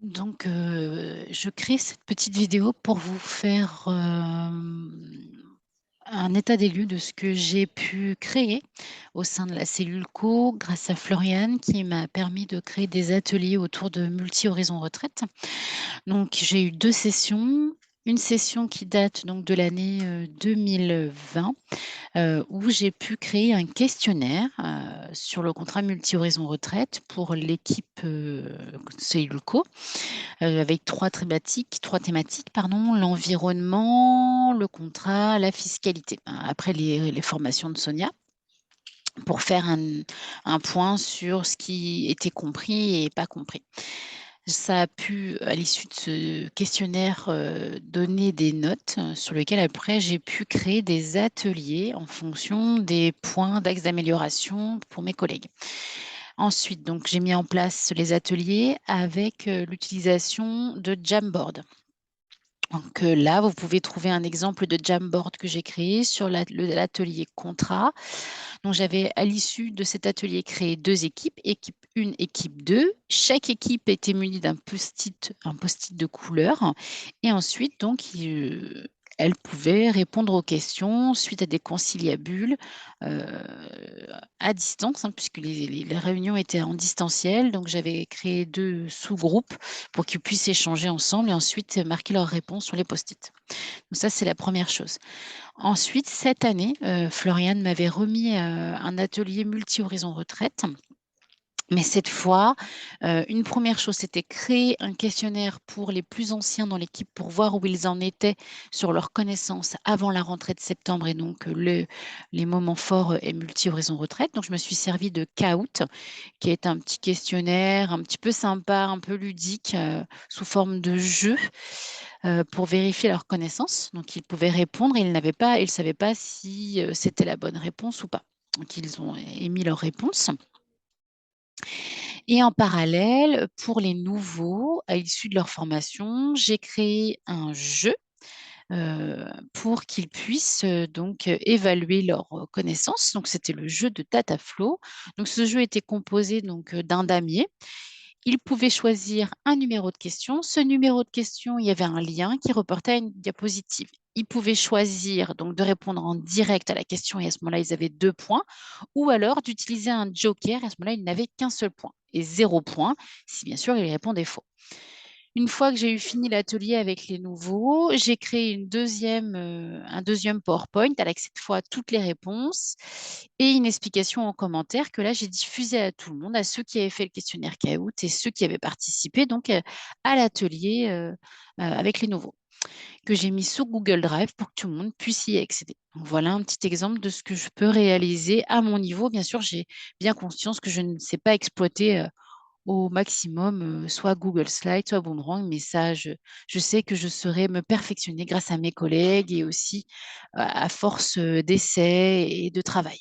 Donc, je crée cette petite vidéo pour vous faire, un état des lieux de ce que j'ai pu créer au sein de la cellule co grâce à Floriane qui m'a permis de créer des ateliers autour de Multi Horizons Retraite. Donc j'ai eu 2 sessions, une session qui date donc de l'année, 2020, où j'ai pu créer un questionnaire, sur le contrat Multi Horizons Retraite pour l'équipe, cellule co. Avec 3 thématiques pardon, l'environnement, le contrat, la fiscalité. Après les formations de Sonia pour faire un point sur ce qui était compris et pas compris. Ça a pu, à l'issue de ce questionnaire, donner des notes, sur lesquelles après j'ai pu créer des ateliers en fonction des points d'axes d'amélioration pour mes collègues. Ensuite, donc j'ai mis en place les ateliers avec, l'utilisation de Jamboard. Donc, là, vous pouvez trouver un exemple de Jamboard que j'ai créé sur l'atelier contrat. Donc j'avais à l'issue de cet atelier créé 2 équipes, équipe 1, équipe 2. Chaque équipe était munie un post-it de couleur et ensuite donc elles pouvaient répondre aux questions suite à des conciliabules, heu, à distance, hein, puisque les réunions étaient en distanciel. Donc j'avais créé 2 sous-groupes pour qu'ils puissent échanger ensemble et ensuite marquer leurs réponses sur les post-it. Donc ça, c'est la première chose. Ensuite, cette année, Floriane m'avait remis, un atelier multi-horizons retraite. Mais cette fois, une première chose, c'était créer un questionnaire pour les plus anciens dans l'équipe pour voir où ils en étaient sur leurs connaissances avant la rentrée de septembre et donc les moments forts, et multi-horizons retraite. Donc je me suis servie de Kahoot, qui est un petit questionnaire un petit peu sympa, un peu ludique, sous forme de jeu, pour vérifier leurs connaissances. Donc ils pouvaient répondre et ils ne savaient pas si, c'était la bonne réponse ou pas. Donc ils ont émis leur réponse et en parallèle, pour les nouveaux, à l'issue de leur formation, j'ai créé un jeu, pour qu'ils puissent, donc évaluer leurs, connaissances. Donc c'était le jeu de Dataflow. Donc ce jeu était composé donc, d'un damier. Ils pouvaient choisir un numéro de question. Ce numéro de question, il y avait un lien qui reportait à une diapositive. Ils pouvaient choisir donc de répondre en direct à la question et à ce moment-là, ils avaient 2 points ou alors d'utiliser un joker et à ce moment-là, ils n'avaient qu'un seul point et 0 point si bien sûr ils répondaient faux. Une fois que j'ai eu fini l'atelier avec les nouveaux, j'ai créé un deuxième PowerPoint avec cette fois toutes les réponses et une explication en commentaire que là j'ai diffusée à tout le monde, à ceux qui avaient fait le questionnaire Kahoot et ceux qui avaient participé donc, à l'atelier, avec les nouveaux, que j'ai mis sur Google Drive pour que tout le monde puisse y accéder. Donc voilà un petit exemple de ce que je peux réaliser à mon niveau. Bien sûr, j'ai bien conscience que je ne sais pas exploiter, au maximum, soit Google Slides, soit Boomerang, mais ça, je sais que je saurais me perfectionner grâce à mes collègues et aussi à force, d'essais et de travail.